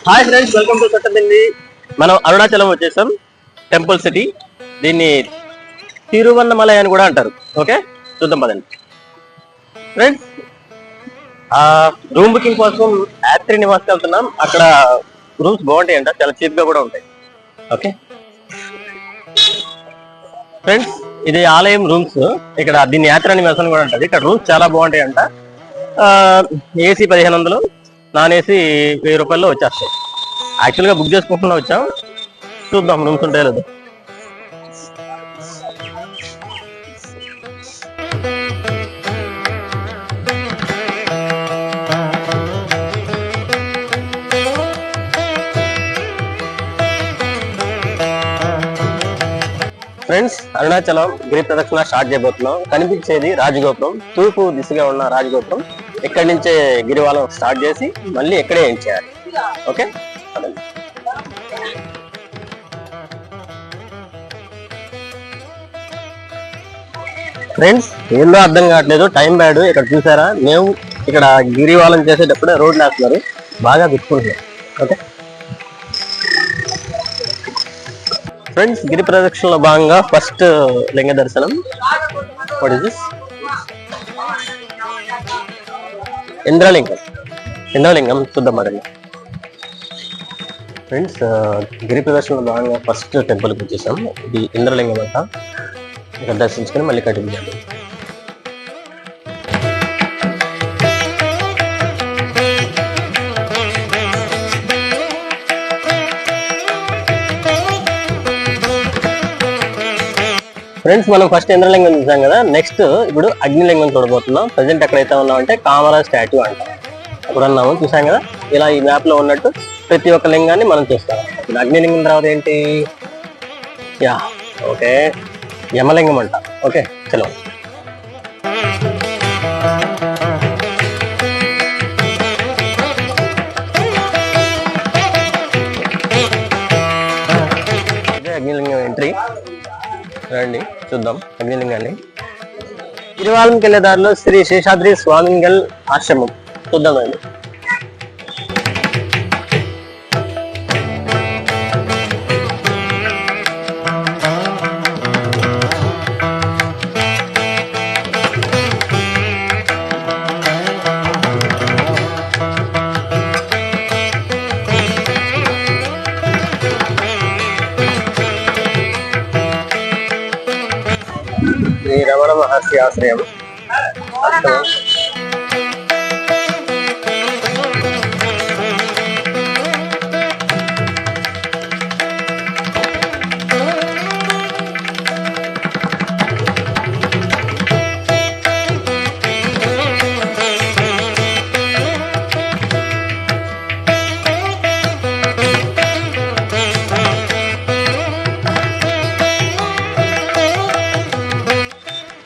Hi friends, welcome to సొట్టదిండి. మనం అరుణాచలం వచ్చేసాం, టెంపుల్ సిటీ. దీన్ని తిరువన్నమలై అని కూడా అంటారు. ఓకే, చూద్దాం పదండి ఫ్రెండ్స్. రూమ్ బుకింగ్ కోసం యాత్రి నివాస్కి వెళ్తున్నాం. అక్కడ రూమ్స్ బాగుంటాయంట, చాలా చీప్ గా కూడా ఉంటాయి. ఓకే ఫ్రెండ్స్, ఇది ఆలయం రూమ్స్. ఇక్కడ దీన్ని యాత్రా నివాసం కూడా ఉంటుంది. ఇక్కడ రూమ్స్ చాలా బాగుంటాయంట. ఏసీ 1500, నాన్ ఏసీ 1000 రూపాయల్లో వచ్చేస్తాయి. యాక్చువల్ గా బుక్ చేసుకుంటున్నా వచ్చాం, చూద్దాం రూమ్స్ ఉంటాయో లేదో. ఫ్రెండ్స్, అరుణాచలం గిరి ప్రదక్షిణ స్టార్ట్ చేయబోతున్నాం. కనిపించేది రాజగోపురం, తూర్పు దిశగా ఉన్న రాజగోపురం. ఇక్కడి నుంచే గిరివాలం స్టార్ట్ చేసి మళ్ళీ ఇక్కడే ఏం చేయాలి. ఓకే ఫ్రెండ్స్, ఏందో అర్థం కావట్లేదు, టైం బ్యాడ్. ఇక్కడ చూసారా, మేము ఇక్కడ గిరివాలం చేసేటప్పుడే రోడ్లు వేస్తున్నారు, బాగా గుర్తుకుంటున్నాం. ఓకే ఫ్రెండ్స్, గిరి ప్రదక్షిణలో భాగంగా ఫస్ట్ లింగ దర్శనం. What is this? ఇంద్రలింగం చూద్దాం మరి. ఫ్రెండ్స్, గిరి ప్రదర్శనలో భాగంగా ఫస్ట్ టెంపుల్కి వచ్చేసాం. ఇది ఇంద్రలింగం అంట. ఇక్కడ దర్శించుకొని మళ్ళీ కంటిన్యూ చేయాలి. ఫ్రెండ్స్, మనం ఫస్ట్ ఇంద్రలింగం చూసాం కదా, నెక్స్ట్ ఇప్పుడు అగ్నిలింగం చూడబోతున్నాం. ప్రజెంట్ ఎక్కడైతే ఉన్నామంటే కామరా స్టాట్యూ అంట, అక్కడ ఉన్నాము. చూసాం కదా, ఇలా ఈ మ్యాప్ లో ఉన్నట్టు ప్రతి ఒక్క లింగాన్ని మనం చూస్తాం. ఇప్పుడు అగ్నిలింగం తర్వాత ఏంటి? యా ఓకే, యమలింగం అంట. ఓకే చలో. అగ్నిలింగం ఎంట్రీ, రండి చూద్దాం అగ్నిలింగాన్ని. గిరివాలంకి వెళ్ళే దారిలో శ్రీ శేషాద్రి స్వామింగల్ ఆశ్రమం చూద్దాం అండి. శ్రీ రమణ మహర్షి ఆశ్రయం.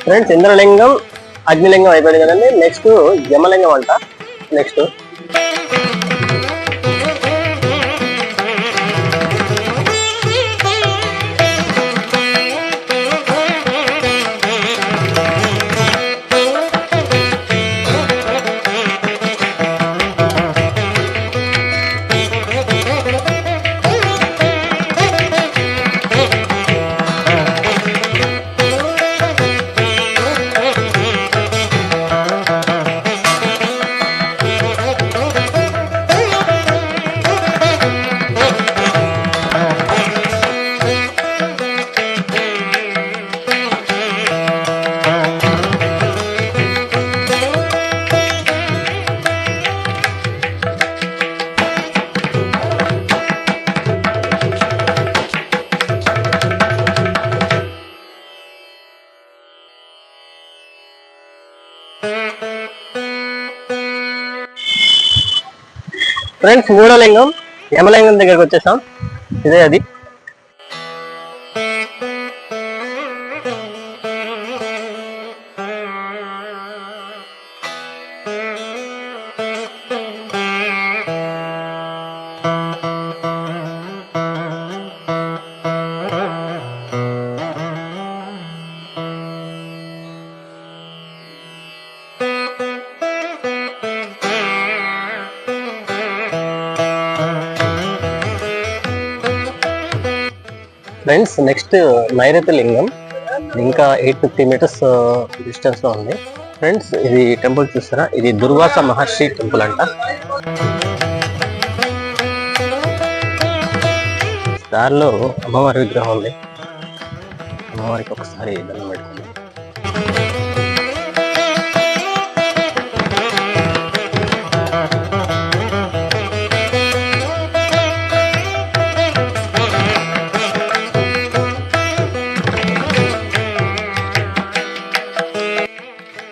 ఫ్రెండ్స్, ఇంద్రలింగం అగ్నిలింగం అయిపోయింది కదండి. నెక్స్ట్ యమలింగం అంట. నెక్స్ట్ ఫ్రెండ్స్, మూడో లింగం యమలింగం దగ్గరకు వచ్చేసాం. ఇదే అది. ఫ్రెండ్స్ నెక్స్ట్ నైరుతి లింగం, ఇంకా 850 మీటర్స్ డిస్టెన్స్ లో ఉంది. ఫ్రెండ్స్ ఇది టెంపుల్ చూస్తారా, ఇది దుర్వాస మహర్షి టెంపుల్ అంట. దారిలో అమ్మవారి విగ్రహం ఉంది, అమ్మవారికి ఒకసారి దండం పెట్టుకుంది.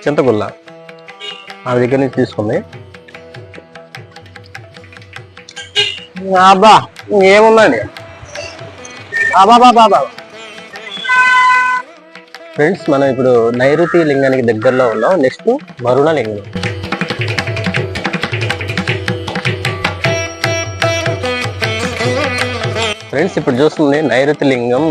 చింతగుల్ల ఆమె దగ్గర నుంచి తీసుకుంది. అబ్బా ఏముందండి, బాబా. ఫ్రెండ్స్ మనం ఇప్పుడు నైరుతి లింగానికి దగ్గరలో ఉన్నాం. నెక్స్ట్ వరుణ లింగం. ఫ్రెండ్స్ ఇప్పుడు చూస్తుంది నైరుతి లింగం.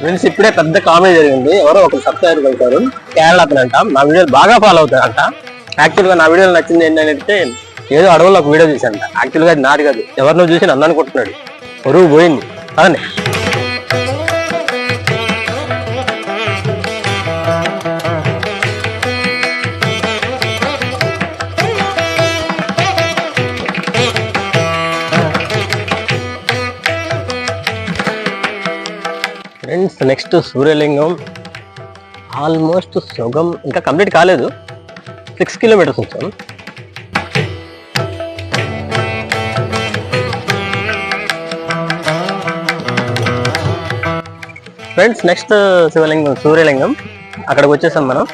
ఫ్రెండ్స్ ఇప్పుడే పెద్ద కామెడీ జరిగింది. ఎవరో ఒక సబ్స్క్రైబర్ వెళ్తారు, కేరళ అతను అంట, నా వీడియోలు బాగా ఫాలో అవుతారంట. యాక్చువల్ గా నా వీడియోలు నచ్చింది ఏంటంటే, ఏదో అడవుల్లో ఒక వీడియో చూశాంట. యాక్చువల్ గా అది నాది కాదు, ఎవరినో చూసి నన్ను అనుకుంటున్నాడు. ఒరువు పోయింది అదే. Friends next సూర్యలింగం. ఆల్మోస్ట్ సగం ఇంకా కంప్లీట్ కాలేదు, 6 కిలోమీటర్స్ వచ్చాం. ఫ్రెండ్స్ నెక్స్ట్ శివలింగం సూర్యలింగం, అక్కడికి వచ్చేసాం మనం.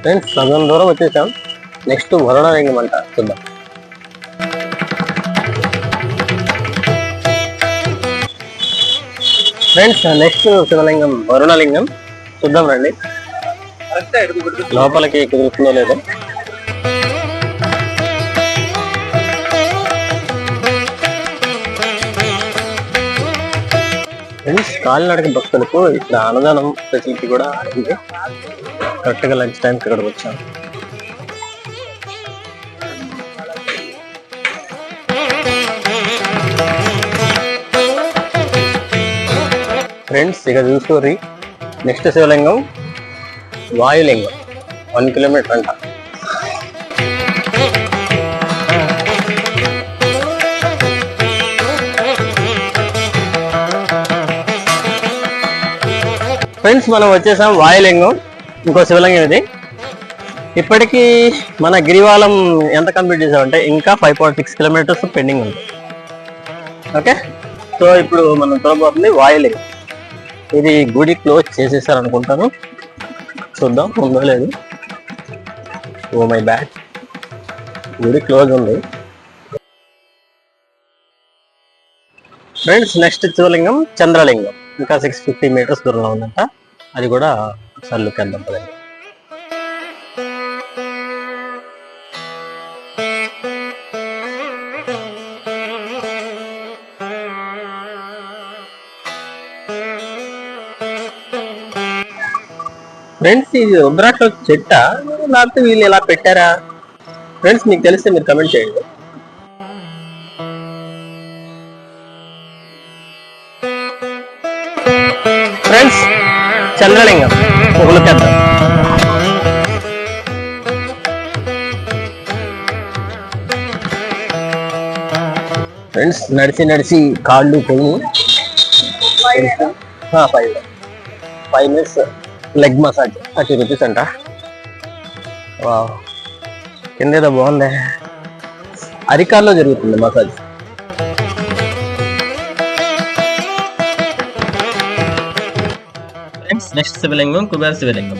ఫ్రెండ్స్ సగం దూరం వచ్చేసాం. నెక్స్ట్ వరుణ లింగం అంట, చూద్దాం. ఫ్రెండ్స్ నెక్స్ట్ శివలింగం వరుణ లింగం, చూద్దాం రండి. లోపలికి కుదురుతుందో లేదో. ఫ్రెండ్స్ కాలినడక భక్తులకు ఇక్కడ అన్నదానం ఫెసిలిటీ కూడా ఉంది. కరెక్ట్గా లంచ్ టైంకి ఇక్కడికి వచ్చాను. ఫ్రెండ్స్ ఇక చూసుకోరి నెక్స్ట్ శివలింగం వాయులింగం, 1 కిలోమీటర్ అంట. ఫ్రెండ్స్ మనం వచ్చేసాం వాయులింగం, ఇంకో శివలింగం ఇది. ఇప్పటికీ మన గిరివాలం ఎంత కంప్లీట్ చేసామంటే ఇంకా 5.6 కిలోమీటర్స్ పెండింగ్ ఉంది. ఓకే, సో ఇప్పుడు మనం చూడబోతుంది వాయులింగం. ఇది గుడి క్లోజ్ చేసేసారు అనుకుంటాను, చూద్దాం ఉందో లేదు. ఓ మై బ్యాడ్, గుడి క్లోజ్ ఉంది. ఫ్రెండ్స్ నెక్స్ట్ శివలింగం చంద్రలింగం, ఇంకా 650 మీటర్స్ దూరంలో ఉందంట. అది కూడా ఒకసారి లుక్ చేద్దాం పదండి. ఫ్రెండ్స్ ఇది రుద్రాక్ష చెట్ట, లేకపోతే వీళ్ళు ఎలా పెట్టారా? ఫ్రెండ్స్ మీకు తెలిస్తే మీరు కమెంట్ చేయండి. ఫ్రెండ్స్ చంద్రలింగం ఒక లుక్ చేద్దాం. ఫ్రెండ్స్ నడిచి నడిచి కాళ్ళు పోయి 5 మినిట్స్ లెగ్ మసాజ్ 30 రూపీస్ అంట. వావ్, కిందేదో బాగుంది, అరికాల్లో జరుగుతుంది మసాజ్. ఫ్రెండ్స్ నెక్స్ట్ శివలింగం కుబేర శివలింగం.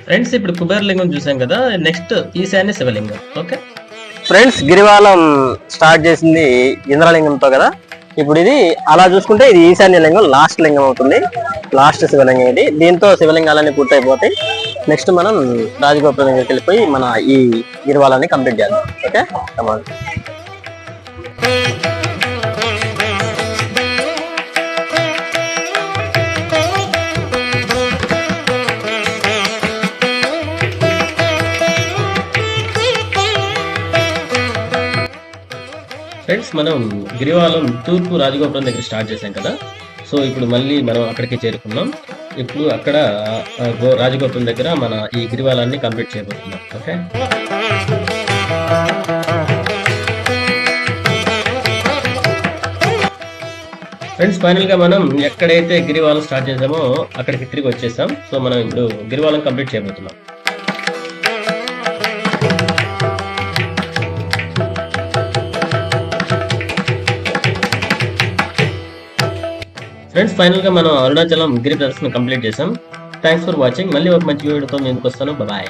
ఫ్రెండ్స్ ఇప్పుడు కుబేరలింగం చూసాం కదా, నెక్స్ట్ ఈశాన్య శివలింగం. ఓకే ఫ్రెండ్స్, గిరివాలం స్టార్ట్ చేసింది ఇంద్రలింగంతో కదా. ఇప్పుడు ఇది అలా చూసుకుంటే ఇది ఈశాన్య లింగం, లాస్ట్ లింగం అవుతుంది, లాస్ట్ శివలింగం ఇది. దీంతో శివలింగాలన్నీ పూర్తయిపోతాయి. నెక్స్ట్ మనం రాజగోపురం దగ్గరికి వెళ్ళిపోయి మన ఈ గిరివాలాన్ని కంప్లీట్ చేద్దాం. Okay come on. ఫ్రెండ్స్, మనం గిరివాలం తూర్పు రాజగోపురం దగ్గర స్టార్ట్ చేసాం కదా. సో ఇప్పుడు మళ్ళీ మనం అక్కడికి చేరుకున్నాం. ఇప్పుడు అక్కడ రాజగోపురం దగ్గర మన ఈ గిరివాలాన్ని కంప్లీట్ చేయబోతున్నాం. ఓకే ఫ్రెండ్స్, ఫైనల్ గా మనం ఎక్కడైతే గిరివాలం స్టార్ట్ చేసామో అక్కడికి తిరిగి వచ్చేసాం. సో మనం ఇప్పుడు గిరివాలం కంప్లీట్ చేయబోతున్నాం. ఫ్రెండ్స్, ఫైనల్ గా మనం అరుణాచలం గిరి ప్రదర్శన కంప్లీట్ చేసాం. Thanks for watching. మళ్ళీ ఒక మంచి వీడియోతో నేను వస్తాను. బాయ్.